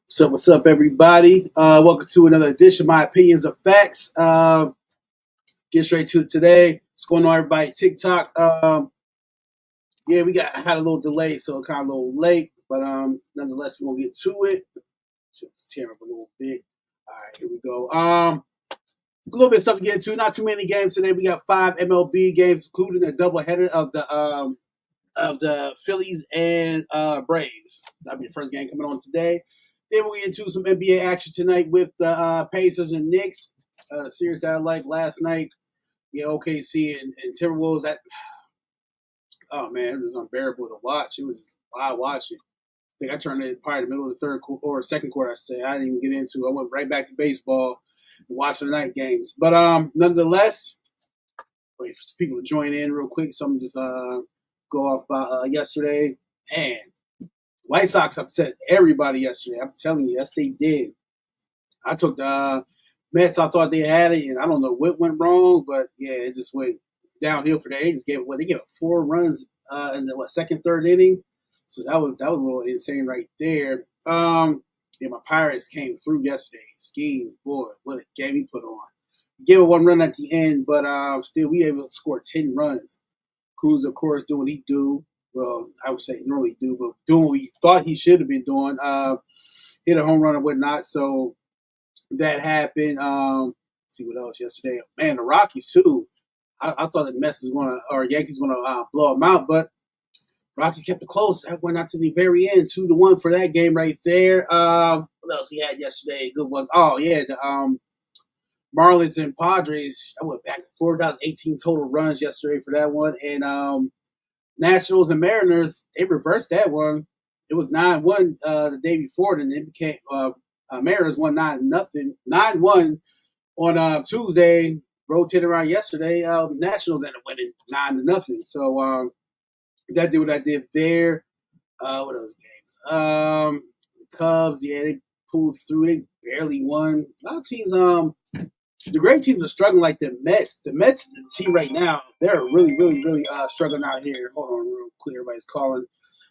So what's up, everybody? Welcome to another edition of My Opinions of Facts. Get straight to it today. What's going on, everybody? TikTok. Yeah, had a little delay, so kind of a little late, but nonetheless, we're gonna get to it. Just tear up a little bit. All right, here we go. A little bit of stuff to get into. Not too many games today. We got 5 MLB games, including a doubleheader of the Phillies and Braves. That'll be the first game coming on today. Then we'll get into some NBA action tonight with the Pacers and Knicks. Series that I liked last night. Yeah, OKC and Timberwolves. Oh man, it was unbearable to watch. It was wild watching. I think I turned it probably the middle of the third or second quarter. I say I didn't even get into. I went right back to baseball and watching the night games. But nonetheless, wait for some people to join in real quick. Some just go off about yesterday. Man, White Sox upset everybody yesterday. I'm telling you, yes, they did. I took the Mets. I thought they had it, and I don't know what went wrong, but yeah, it just went downhill for them. They just gave they gave 4 runs in the second, third inning. So that was a little insane right there. Yeah, my Pirates came through yesterday. Schemes, boy, what a game he put on. Gave it 1 run at the end, but still we able to score 10 runs. Cruz, of course, doing what he do. Well, I would say normally do, but doing what he thought he should have been doing. Hit a home run and whatnot. So that happened. Let's see what else yesterday. Man, the Rockies too. I thought the Mets was gonna or Yankees gonna blow them out, but Rockies kept it close. That went out to the very end, 2-1 for that game right there. What else we had yesterday? Good ones. Oh yeah, the Marlins and Padres. I went back and forth. That was 18 total runs yesterday for that one, and Nationals and Mariners, they reversed that one. It was 9-1 the day before, and it became Mariners won 9-1 on Tuesday. Rotated around yesterday. Nationals ended up winning 9-0. So that did what I did there. What else games? Cubs, yeah, they pulled through. They barely won. A lot of teams. The great teams are struggling like the Mets. The Mets team right now, they're really, really, really struggling out here. Hold on real quick. Everybody's calling.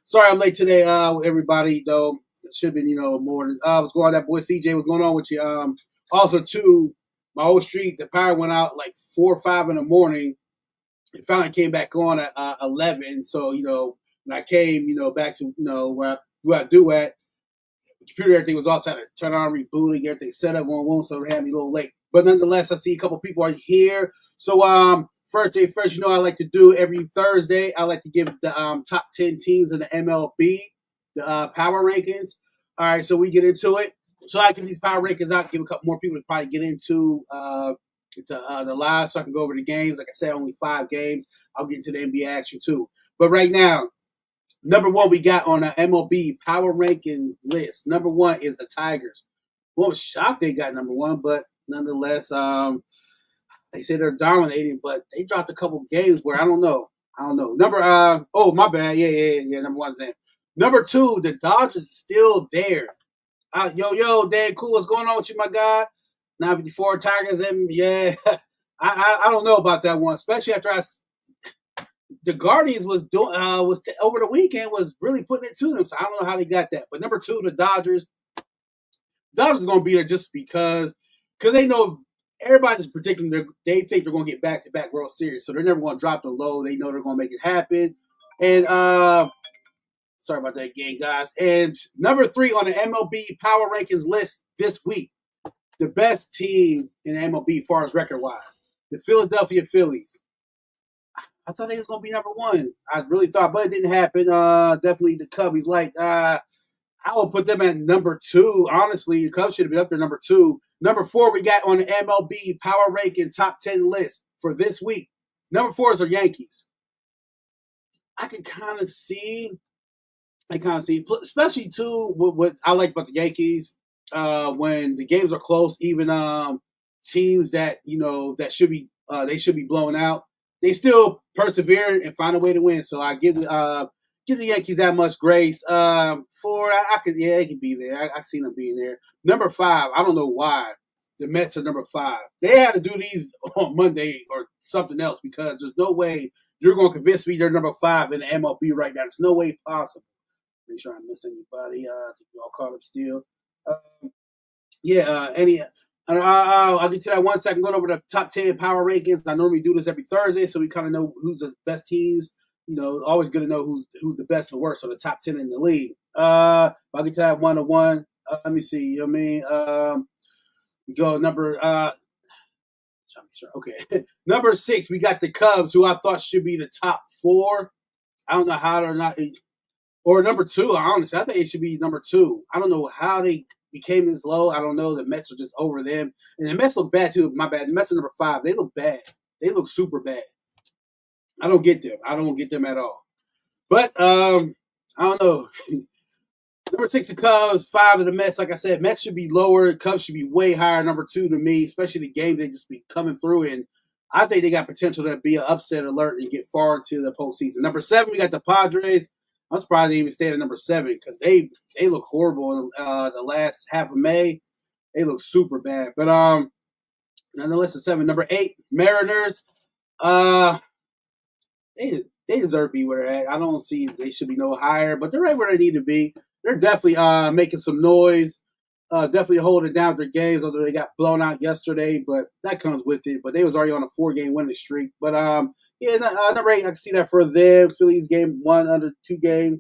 Sorry I'm late today, everybody, though. It should have been, more than what's going on. That boy CJ, what's going on with you? Also, too, my old street, the power went out like 4 or 5 in the morning. It finally came back on at 11. So, when I came, back to, where I do at, the computer, everything was also had to turn on, rebooting, everything set up on one, so it had me a little late. But nonetheless, I see a couple people are here. So first thing first, I like to do every Thursday, I like to give the top 10 teams in the MLB, the power rankings. All right, so we get into it. So I give these power rankings out, give a couple more people to probably get into the live so I can go over the games. Like I said, only 5 games. I'll get into the NBA action too. But right now, number 1 we got on our MLB power ranking list. Number 1 is the Tigers. Well, I was shocked they got number 1, but nonetheless, they say they're dominating, but they dropped a couple games where I don't know. Number oh my bad. Yeah. Number 1's in. Number 2, the Dodgers still there. Yo, Dan Cool, what's going on with you, my guy? 954 Tigers, and yeah, I don't know about that one, especially after the Guardians was doing over the weekend was really putting it to them. So I don't know how they got that. But number 2, the Dodgers. Dodgers are going to be there just because they know everybody's predicting they think they're going to get back-to-back World Series. So they're never going to drop the low. They know they're going to make it happen. And sorry about that again, guys. And number 3 on the MLB Power Rankings list this week, the best team in MLB as far as record-wise, the Philadelphia Phillies. I thought they was going to be number 1. I really thought, but it didn't happen. Definitely the Cubbies. I will put them at number 2. Honestly, the Cubs should have been up there number 2. Number 4 we got on the MLB Power Ranking Top 10 list for this week. Number 4 is the Yankees. I can kind of see, especially too, what I like about the Yankees, when the games are close, even teams that, that should be, they should be blown out, they still persevere and find a way to win. So I give the Yankees that much grace. 4, they could be there. I've seen them being there. Number 5, I don't know why the Mets are number 5. They had to do these on Monday or something else because there's no way you're going to convince me they're number 5 in the MLB right now. There's no way possible. Make sure I miss anybody. I think we all caught up still. I'll get to that 1 second. Going over the top 10 power rankings. I normally do this every Thursday, so we kind of know who's the best teams. Always good to know who's the best and worst, so the top 10 in the league. I'll get to that 1-1. Let me see. We go number. Okay, number 6. We got the Cubs, who I thought should be the top 4. I don't know how they're not. Or number 2, honestly. I think it should be number 2. I don't know how they became this low. I don't know. The Mets are just over them. And the Mets look bad, too. My bad. The Mets are number 5. They look bad. They look super bad. I don't get them. I don't get them at all. But, I don't know. Number 6, the Cubs. 5 of the Mets. Like I said, Mets should be lower. Cubs should be way higher. Number 2 to me, especially the game they just be coming through. And I think they got potential to be an upset alert and get far into the postseason. Number 7, we got the Padres. I'm surprised they even stayed at number 7 because they look horrible in the last half of May. They look super bad. But nonetheless, it's 7. Number 8, Mariners. They deserve to be where they're at. I don't see they should be no higher, but they're right where they need to be. They're definitely making some noise. Definitely holding down their games, although they got blown out yesterday, but that comes with it. But they was already on a 4-game winning streak. But number 8, I can see that for them. Phillies game 1 under 2 game.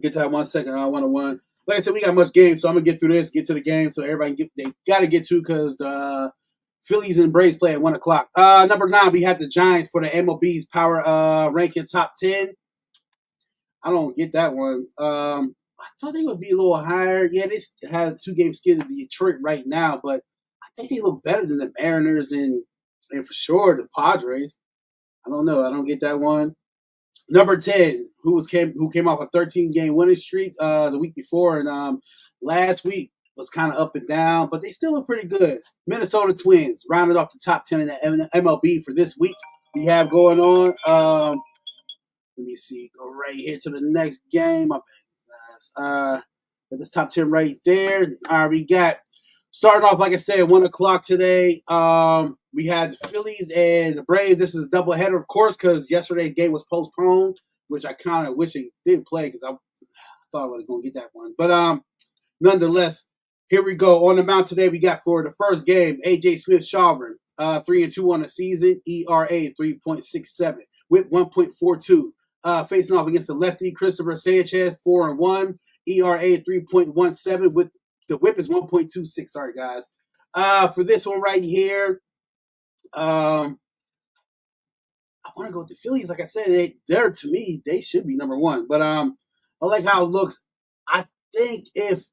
Get to that 1 second. 1-1. Like I said, we got much game, so I'm gonna get through this, get to the game, so everybody they got to get to because the Phillies and Braves play at 1 o'clock. Number 9, we have the Giants for the MLB's power ranking top 10. I don't get that one. I thought they would be a little higher. Yeah, they had a 2-game skid to Detroit right now, but I think they look better than the Mariners and for sure the Padres. I don't know. I don't get that one. Number 10, who came off a 13-game winning streak the week before, and last week was kind of up and down, but they still look pretty good. Minnesota Twins rounded off the top 10 in the MLB for this week. We have going on. Let me see. Go right here to the next game. My bad, guys. This top 10 right there. We got starting off, like I said, 1 o'clock today. We had the Phillies and the Braves. This is a doubleheader, of course, because yesterday's game was postponed, which I kind of wish it didn't play because I thought I was going to get that one. But nonetheless, here we go. On the mound today, we got for the first game, A.J. Smith-Shawver, 3-2 on the season, ERA 3.67, WHIP 1.42. Facing off against the lefty, Christopher Sanchez, 4-1, ERA 3.17, with the WHIP is 1.26. Sorry, guys. For this one right here, I want to go with the Phillies. Like I said, they're to me, they should be number 1. But I like how it looks. I think if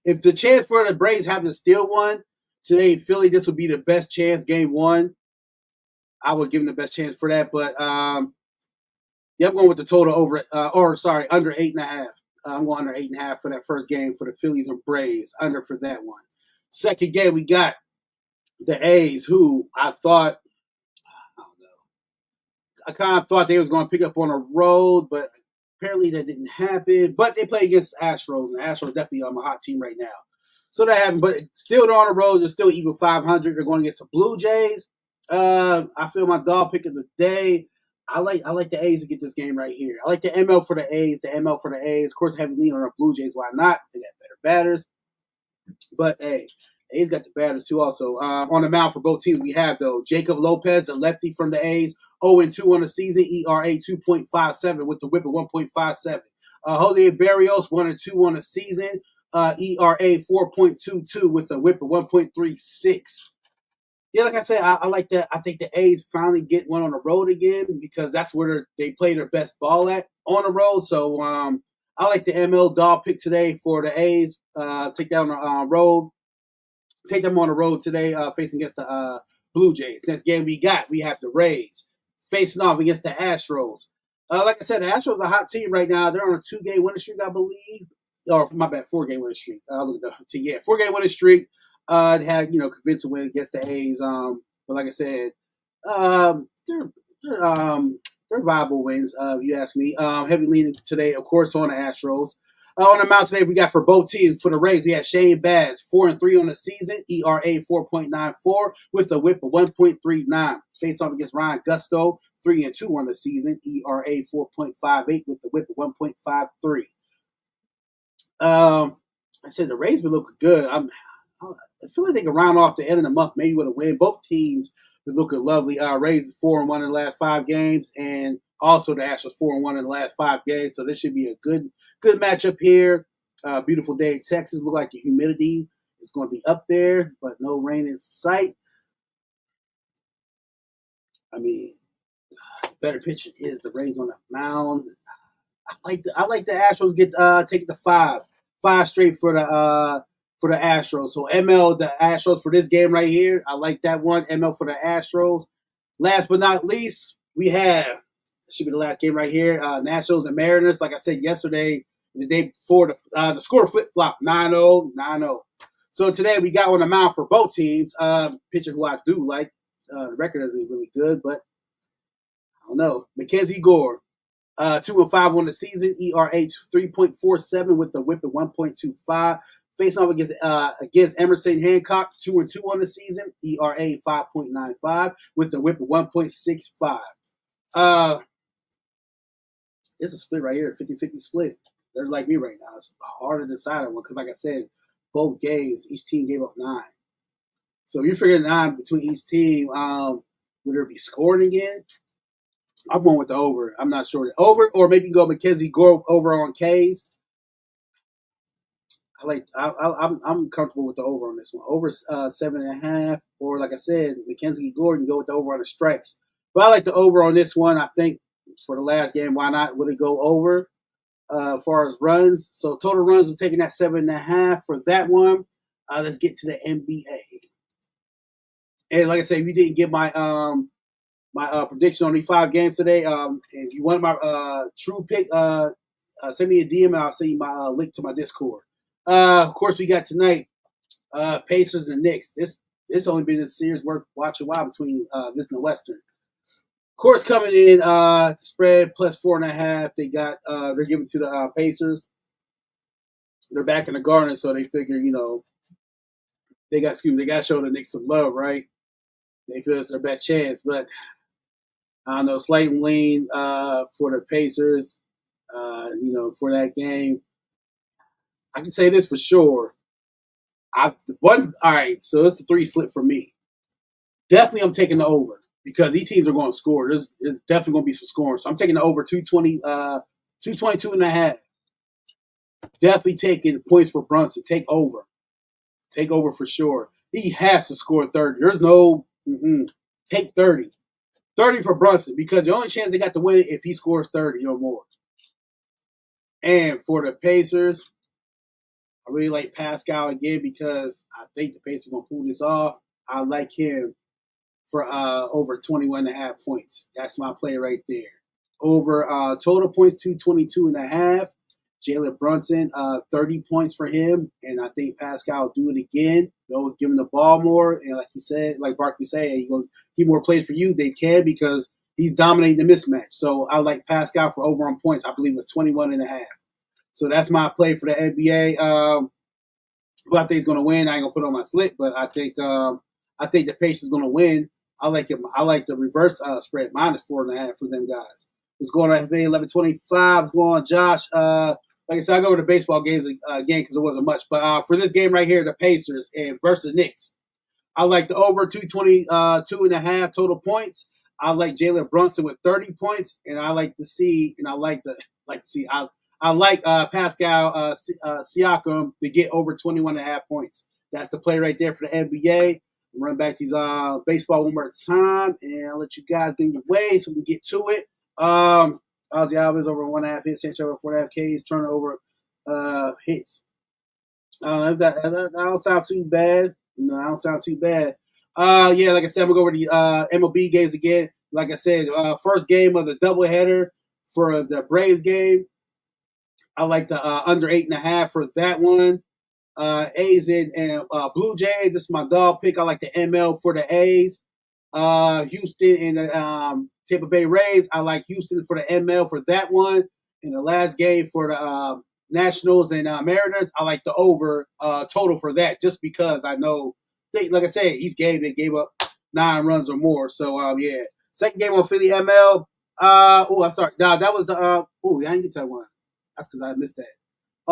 the chance for the Braves have to steal one today in Philly, this would be the best chance. Game 1, I would give them the best chance for that. But I'm going with the total under 8.5. I'm going under 8.5 for that first game for the Phillies and Braves. Under for that one. Second game, we got the A's, who I don't know. I kind of thought they was going to pick up on a road, but apparently that didn't happen. But they play against the Astros, and the Astros definitely are a hot team right now. So that happened, but still they're on the road. They're still even 500. They're going against the Blue Jays. I feel my dog pick of the day. I like the A's to get this game right here. I like the ML for the A's. Of course, I have a lean on the Blue Jays. Why not? They got better batters. But, hey, the A's got the batters, too, also. On the mound for both teams, we have, though, Jacob Lopez, the lefty from the A's, 0-2 on the season, ERA 2.57 with the WHIP at 1.57. Jose Barrios, 1-2 on the season, ERA 4.22 with the WHIP at 1.36. Yeah, like I said, I like that. I think the A's finally get one on the road again because that's where they play their best ball at on the road. So I like the ML dog pick today for the A's. Take that on the road. Take them on the road today, facing against the Blue Jays. Next game we have the Rays facing off against the Astros. Like I said, the Astros are a hot team right now. They're on a 2-game winning streak, I believe. Or my bad, 4-game winning streak. Look at the 4-game winning streak. They had convincing win against the A's. But like I said, they're viable wins. If you ask me. Heavy leaning today, of course, on the Astros. On the mound today, we got for both teams. For the Rays, we had Shane Baz, 4-3 on the season, ERA 4.94 with a WHIP of 1.39. Face off against Ryan Gusto, 3-2 on the season, ERA 4.58 with the WHIP of 1.53. I said the Rays been looking good. I feel like they can round off the end of the month maybe with a win. Both teams are looking lovely. Rays 4-1 in the last 5 games, and also the Astros 4-1 in the last 5 games. So this should be a good matchup here. Beautiful day in Texas. Look like the humidity is going to be up there, but no rain in sight. I mean, the better pitcher is the Rays on the mound. I like the Astros get take the five straight for the Astros. So ML the Astros for this game right here. I like that one. ML for the Astros. Last but not least, we have should be the last game right here. Nationals and Mariners. Like I said yesterday, the day before the score flip flop 9-0, 9-0. So today we got on the mound for both teams. Pitcher who I do like. The record isn't really good, but I don't know. Mackenzie Gore. 2-5 on the season, ERA 3.47 with the whip at 1.25. Facing off against Emerson Hancock, 2-2 on the season, ERA 5.95 with the whip at 1.65. It's a split right here, 50-50 split. They're like me right now. It's hard to decide on one because, like I said, both games, each team gave up 9. So you figure 9 between each team. Would there be scoring again? I'm going with the over. I'm not sure. The over, or maybe go Mackenzie Gore over on K's. I'm comfortable with the over on this one. Over 7.5, or like I said, Mackenzie Gore can go with the over on the strikes. But I like the over on this one. I think for the last game, why not? Would it go over as far as runs? So total runs, I'm taking that 7.5 for that one. Let's get to the NBA. And like I said, if you didn't get my prediction on these 5 games today. If you want my true pick, send me a DM and I'll send you my link to my Discord. Of course, we got tonight Pacers and Knicks. This only been a series worth watching a while between this and the Western. Of course, coming in spread plus 4.5. They're giving to the Pacers. They're back in the Garden, so they figure they got to show the Knicks some love, right? They feel it's their best chance, but I don't know, slight lean for the Pacers, for that game. I can say this for sure. All right, so it's a 3 slip for me. Definitely I'm taking the over because these teams are going to score. There's definitely going to be some scoring. So I'm taking the over 222.5. Definitely taking points for Brunson. Take over. Take over for sure. He has to score 30. There's no take 30. 30 for Brunson because the only chance they got to win it if he scores 30 or more. And for the Pacers, I really like Pascal again because I think the Pacers are going to pull this off. I like him for over 21.5 points. That's my play right there. Over total points, 222.5. Jalen Brunson, 30 points for him. And I think Pascal will do it again. They'll give him the ball more. And like you said, like Barkley said, he will keep more plays for you. They can because he's dominating the mismatch. So I like Pascal for over on points. I believe it's 21.5. So that's my play for the NBA. Who I think is going to win. I ain't going to put on my slip, but I think the Pacers is going to win. I like it. I like the reverse spread, -4.5 for them guys. Let's go on FA 11:25. Let's go on Josh. Like I said, I go over the baseball games again because it wasn't much. But for this game right here, the Pacers and versus Knicks, I like the over 222.5 total points. I like Jalen Brunson with 30 points, and I like Pascal Siakam to get over 21.5 points. That's the play right there for the NBA. Run back these baseball one more time, and I'll let you guys get your way so we can get to it. Ozzy Alves over 1.5 hits, Sancho over 4.5 Ks, turnover hits. I don't know if that don't sound too bad. I don't sound too bad. Yeah, like I said, I'm going to go over the MLB games again. Like I said, first game of the doubleheader for the Braves game. I like the under 8.5 for that one. A's and Blue Jays. This is my dog pick. I like the ML for the A's. Houston and the Tampa Bay Rays. I like Houston for the ML for that one. In the last game for the Nationals and Mariners, I like the over total for that just because I know, like I said, each game they gave up 9 runs or more. So, yeah. Second game on Philly ML. I'm sorry. No, that was the I didn't get that one. That's because I missed that.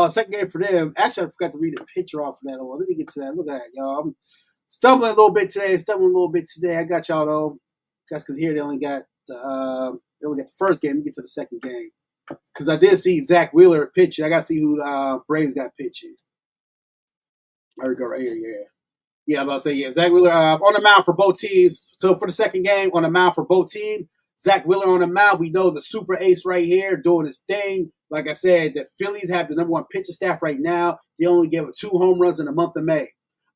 Second game for them. Actually, I forgot to read the picture off of that. Well, let me get to that. Look at that, y'all. I'm stumbling a little bit today. I got y'all though. That's because here they only got the first game. Let me get to the second game because I did see Zach Wheeler pitching. I got to see who Braves got pitching. There we go, right here. Yeah. Yeah, I'm about to say, yeah, Zach Wheeler on the mound for both teams. So for the second game, on the mound for both teams, Zach Wheeler on the mound. We know the super ace right here doing his thing. Like I said, the Phillies have the #1 pitching staff right now. They only gave up 2 home runs in the month of May.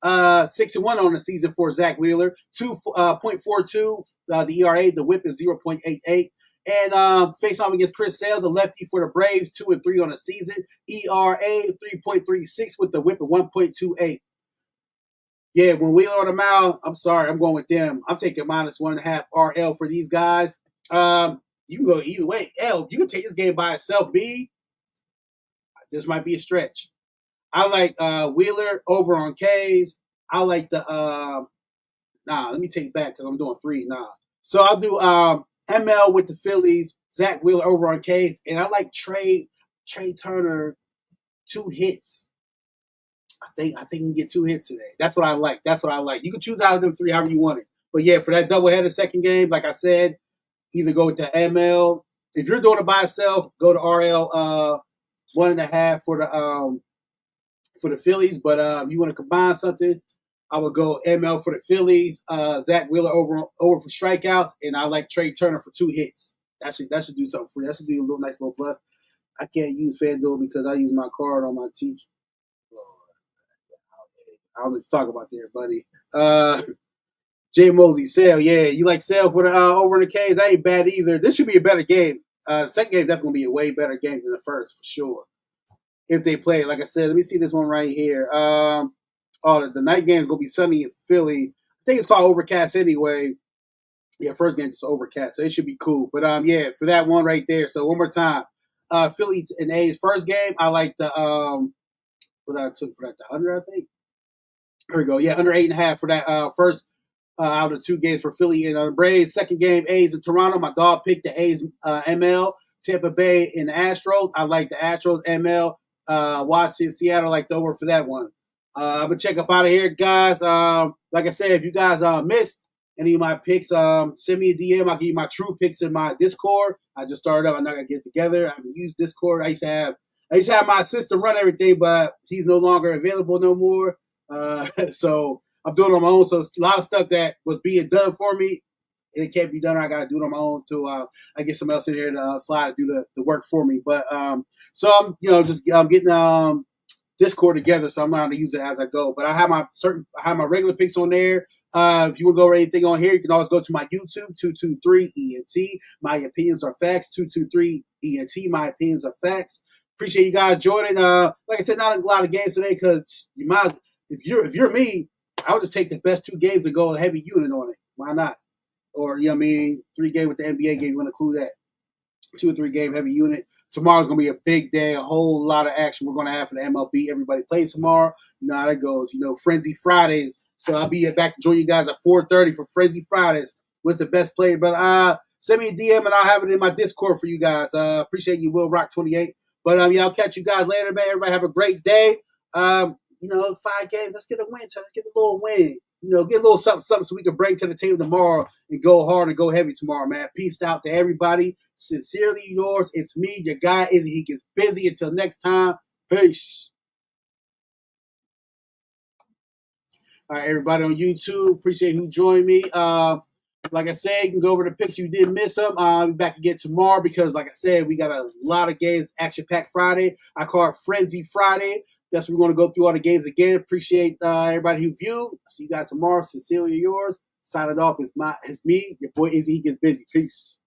6-1 on the season for Zach Wheeler. 2.42 the ERA. The WHIP is 0.88. And face off against Chris Sale, the lefty for the Braves, 2-3 on the season. ERA 3.36 with the WHIP of 1.28. Yeah, when Wheeler on the mound, I'm sorry, I'm going with them. I'm taking -1.5 RL for these guys. You can go either way. L, you can take this game by itself. B, this might be a stretch. I like Wheeler over on K's. I like the let me take it back because I'm doing 3. So I'll do ML with the Phillies, Zach Wheeler over on K's, and I like Trey Turner 2 hits. I think you can get 2 hits today. That's what I like. You can choose out of them 3 however you want it. But yeah, for that doubleheader second game, like I said, either go with the ML. If you're doing it by itself, go to RL 1.5 for the Phillies. But if you want to combine something, I would go ML for the Phillies, Zach Wheeler over for strikeouts, and I like Trey Turner for 2 hits. That should do something for you. That should be a nice little bluff. I can't use FanDuel because I use my card on my teacher. I don't let's talk about there, buddy. Jay Mosey, Sale, yeah, you like Sale for the over in the K's? That ain't bad either. This should be a better game. The second game definitely gonna be a way better game than the first for sure. If they play, like I said, let me see this one right here. The night game is gonna be sunny in Philly. I think it's called overcast anyway. Yeah, first game just overcast, so it should be cool. But yeah, for that one right there. So one more time, Philly and A's first game. I like the what I took for that, the under, I think. Here we go. Yeah, under 8.5 for that first out of 2 games for Philly and the Braves. Second game, A's in Toronto. My dog picked the A's ML. Tampa Bay and the Astros. I like the Astros ML. Washington, Seattle, I like the over for that one. I'm going to check up out of here, guys. Like I said, if you guys missed any of my picks, send me a DM. I'll give you my true picks in my Discord. I just started up. I'm not going to get together. I haven't used Discord. I used to have my assistant run everything, but he's no longer available no more. So I'm doing it on my own. So a lot of stuff that was being done for me, it can't be done. I got to do it on my own until I get somebody else in here to slide and do the work for me. But so I'm getting Discord together, so I'm not going to use it as I go. But I have my regular picks on there. If you want to go over anything on here, you can always go to my YouTube 223ENT. My opinions are facts. 223ENT. My opinions are facts. Appreciate you guys joining. Like I said, not a lot of games today because you might. If you're me, I would just take the best 2 games and go a heavy unit on it. Why not? Or 3 game with the NBA game. You want to include that 2 or 3 game heavy unit. Tomorrow's gonna be a big day. A whole lot of action we're gonna have for the MLB. Everybody plays tomorrow. You know how that goes. Frenzy Fridays. So I'll be back to join you guys at 4:30 for Frenzy Fridays. What's the best player? But send me a DM and I'll have it in my Discord for you guys. Appreciate you, Will Rock 28. But I'll catch you guys later, man. Everybody have a great day. 5 games. Let's get a win. Let's get a little win. Get a little something so we can bring to the table tomorrow and go hard and go heavy tomorrow, man. Peace out to everybody. Sincerely yours. It's me, your guy, Izzy. He gets busy. Until next time. Peace. All right, everybody on YouTube. Appreciate who joined me. Like I said, you can go over the picks. You did miss them. I'll be back again tomorrow because, like I said, we got a lot of games. Action-packed Friday. I call it Frenzy Friday. That's what we're going to go through all the games again. Appreciate everybody who viewed. See you guys tomorrow. Sincerely yours. Signing off is me, your boy Izzy. He gets busy. Peace.